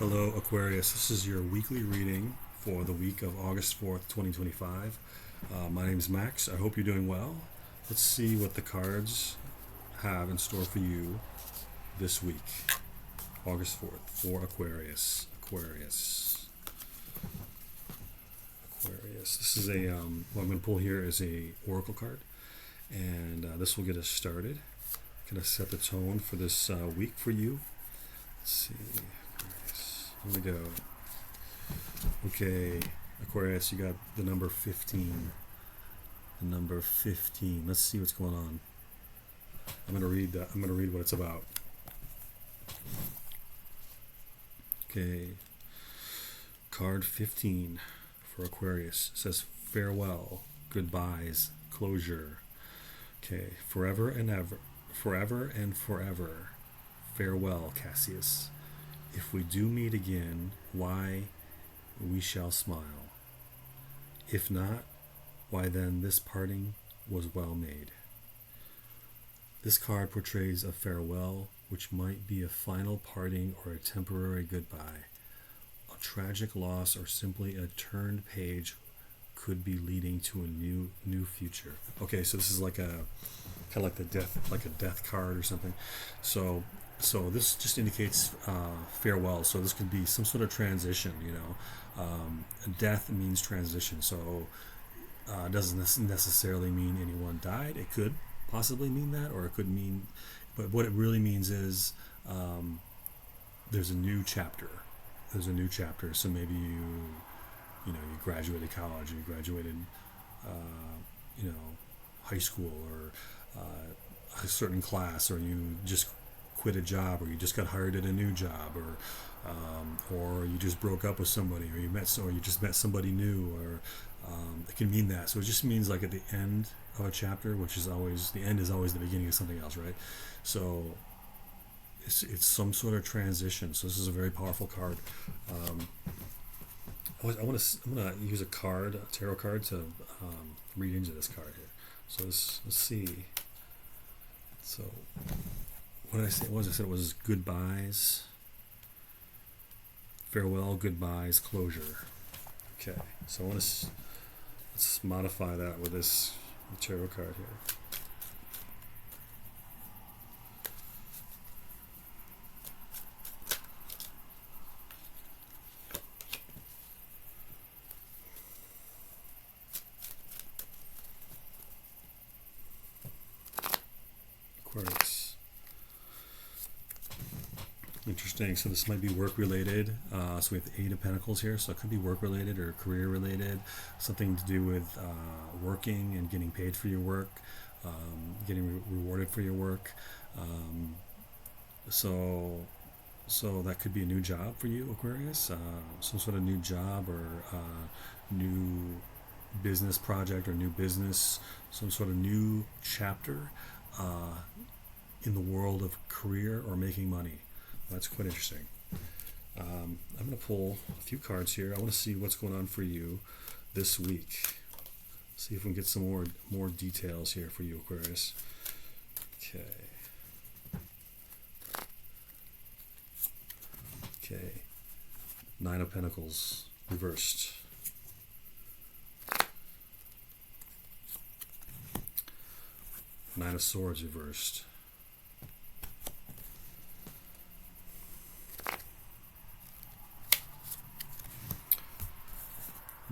Hello, Aquarius. This is your weekly reading for the week of August 4th, 2025. My name is Max. I hope you're doing well. Let's see what the cards have in store for you this week, August 4th, for Aquarius. Aquarius. This is what I'm going to pull here is a oracle card, and this will get us started. Going to set the tone for this week for you. Let's see. Here we go. Okay, Aquarius, you got the number 15. The number 15. Let's see what's going on. I'm going to read that. I'm going to read what it's about. Okay. Card 15 for Aquarius says farewell, goodbyes, closure. Okay, forever and ever. Farewell, Cassius. If we do meet again, why, we shall smile. If not, why then this parting was well made. This card portrays a farewell, which might be a final parting or a temporary goodbye. A tragic loss or simply a turned page could be leading to a new future. Okay, so this is like a kind of like a death card or something. So this just indicates farewell. So this could be some sort of transition. Death means transition. So it doesn't necessarily mean anyone died. It could possibly mean that, or it could mean, but what it really means is there's a new chapter. So maybe you graduated college, or you graduated high school, or a certain class, or you just quit a job, or you just got hired at a new job, or you just broke up with somebody, or you just met somebody new, or it can mean that. So it just means like at the end of a chapter, which is always the end is always the beginning of something else, right? So it's some sort of transition. So this is a very powerful card. I'm gonna use a tarot card, to read into this card here. So let's see. So what did I say? I said it was goodbyes, farewell, goodbyes, closure. Okay, so let's modify that with this tarot card here. Aquarius. Interesting. So this might be work related. So we have the Eight of Pentacles here. So it could be work related or career related. Something to do with working and getting paid for your work, getting rewarded for your work. So that could be a new job for you, Aquarius. Some sort of new job, or new business project, or new business. Some sort of new chapter in the world of career or making money. That's quite interesting. I'm going to pull a few cards here. I want to see what's going on for you this week. See if we can get some more details here for you, Aquarius. Okay. Nine of Pentacles reversed. Nine of Swords reversed.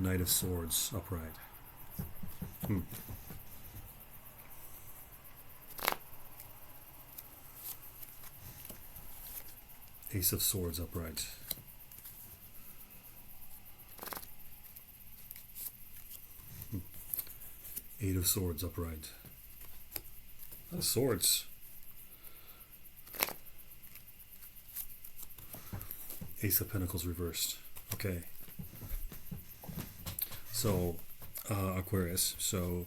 Knight of Swords upright. Ace of Swords upright. Eight of Swords upright. A lot of swords. Ace of Pentacles reversed. Okay. So, Aquarius. So,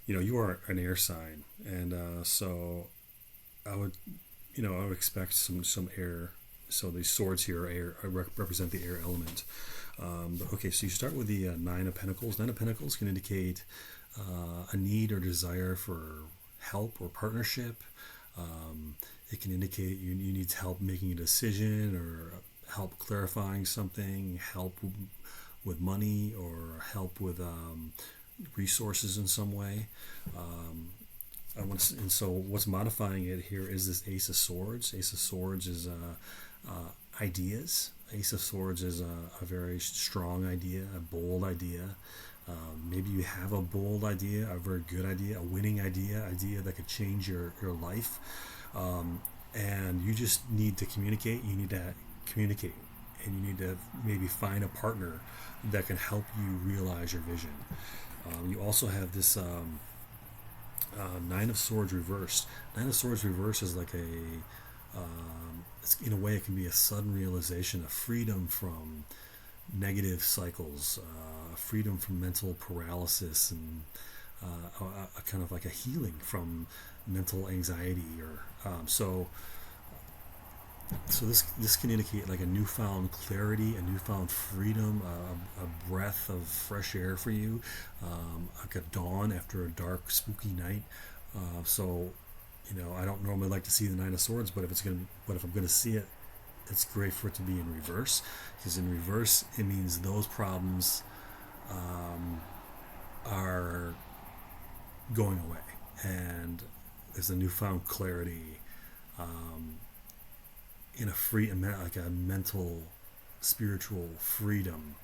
you are an air sign, and so I would expect some air. So these swords here are air, represent the air element. Okay, so you start with the Nine of Pentacles. Nine of Pentacles can indicate a need or desire for help or partnership. It can indicate you need help making a decision, or help clarifying something, help with money, or help with resources in some way. And so what's modifying it here is this Ace of Swords. Ace of Swords is ideas. Ace of Swords is a very strong idea, a bold idea. Maybe you have a bold idea, a very good idea, a winning idea that could change your life. And you just need to communicate. You need to communicate. And you need to maybe find a partner that can help you realize your vision. You also have this Nine of Swords reversed. Nine of Swords reversed is like in a way, it can be a sudden realization of freedom from negative cycles, freedom from mental paralysis, and a kind of like a healing from mental anxiety. So this can indicate like a newfound clarity, a newfound freedom, a breath of fresh air for you, like a dawn after a dark, spooky night. So, I don't normally like to see the Nine of Swords, but if I'm going to see it, it's great for it to be in reverse, because in reverse it means those problems are going away, and there's a newfound clarity. In like a mental, spiritual freedom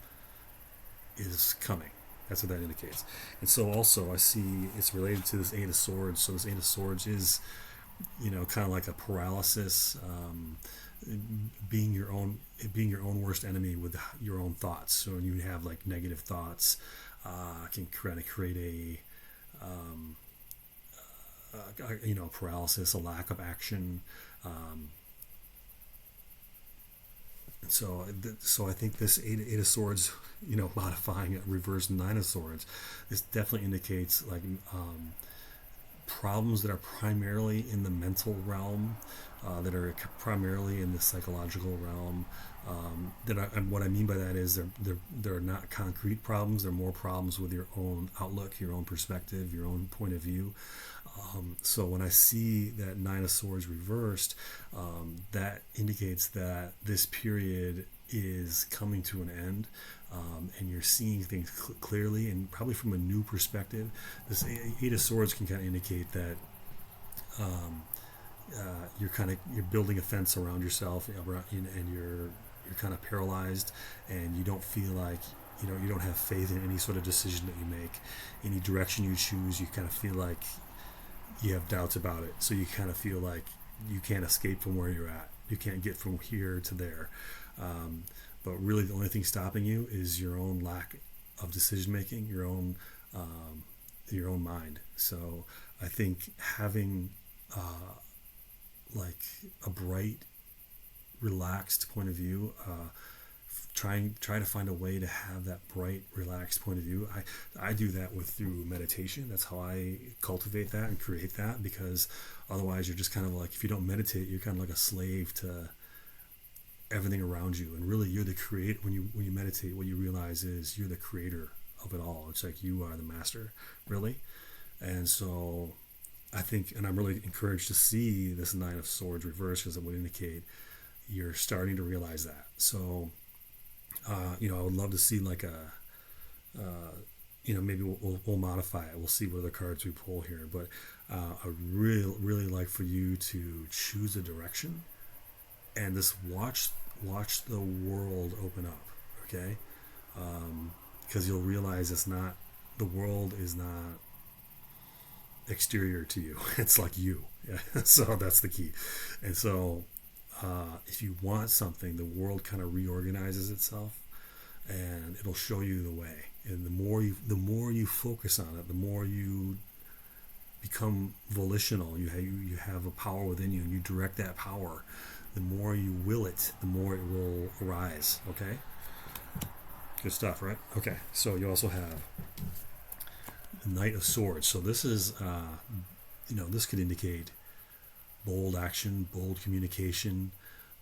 is coming. That's what that indicates. And so also I see it's related to this Eight of Swords. So this Eight of Swords is, kind of like a paralysis, being your own worst enemy with your own thoughts. So when you have like negative thoughts, can kind of create paralysis, a lack of action. So I think this Eight of Swords, modifying it, reverse Nine of Swords, this definitely indicates like problems that are primarily in the mental realm, that are primarily in the psychological realm. What I mean by that is they're not concrete problems. They're more problems with your own outlook, your own perspective, your own point of view. So when I see that Nine of Swords reversed, that indicates that this period is coming to an end, and you're seeing things clearly and probably from a new perspective. This Eight of Swords can kind of indicate that you're building a fence around yourself, and you're kind of paralyzed, and you don't feel like you don't have faith in any sort of decision that you make, any direction you choose. You kind of feel like you have doubts about it, so you kind of feel like you can't escape from where you're at. You can't get from here to there. But really, the only thing stopping you is your own lack of decision making, your own mind. So I think having like a bright, relaxed point of view, try to find a way to have that bright, relaxed point of view. I do that through meditation. That's how I cultivate that and create that, because otherwise you're just kind of like, if you don't meditate, you're kind of like a slave to everything around you. And really, you're the creator. When you meditate, what you realize is you're the creator of it all. It's like you are the master, really. And so I think, and I'm really encouraged to see this Nine of Swords reverse, because it would indicate you're starting to realize that. So I would love to see like maybe we'll modify it. We'll see what other cards we pull here, but I really like for you to choose a direction and just watch the world open up, okay? Because you'll realize the world is not exterior to you. It's like you. Yeah. So that's the key. And so if you want something, the world kind of reorganizes itself, and it'll show you the way. And the more you focus on it, the more you become volitional. You have a power within you, and you direct that power. The more you will it, the more it will arise. Okay, good stuff, right? Okay, so you also have the Knight of Swords. So this is, this could indicate bold action, bold communication,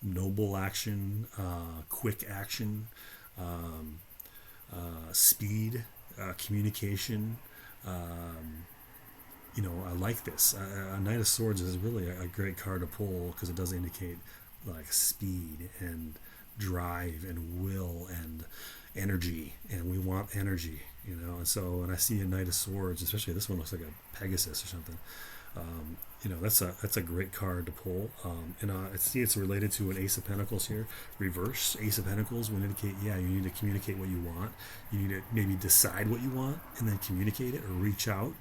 noble action, quick action, speed, communication. I like this. A Knight of Swords is really a great card to pull, because it does indicate like speed and drive and will and energy, and we want energy, And so when I see a Knight of Swords, especially this one looks like a Pegasus or something, that's a great card to pull. And I see it's related to an Ace of Pentacles here. Reverse Ace of Pentacles would indicate, you need to communicate what you want. You need to maybe decide what you want and then communicate it or reach out.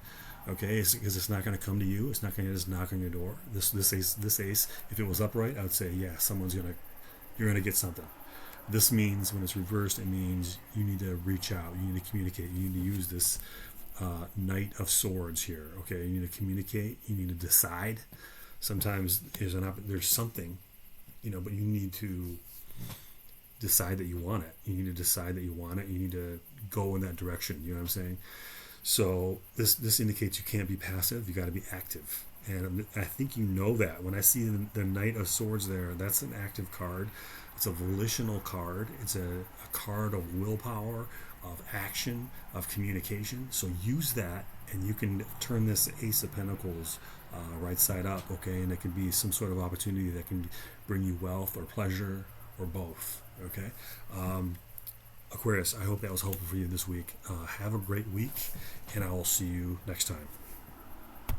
Okay, because it's not going to come to you. It's not going to just knock on your door. This ace, if it was upright, I would say, you're gonna get something. This means when it's reversed, it means you need to reach out. You need to communicate. You need to use this Knight of Swords here. Okay, you need to communicate. You need to decide. Sometimes there's something, but you need to decide that you want it. You need to decide that you want it. You need to go in that direction. You know what I'm saying? So this indicates you can't be passive. You got to be active. And I think that. When I see the Knight of Swords there, that's an active card. It's a volitional card. It's a card of willpower, of action, of communication. So use that, and you can turn this Ace of Pentacles right side up, okay? And it can be some sort of opportunity that can bring you wealth or pleasure or both, okay? Aquarius, I hope that was helpful for you this week. Have a great week, and I will see you next time.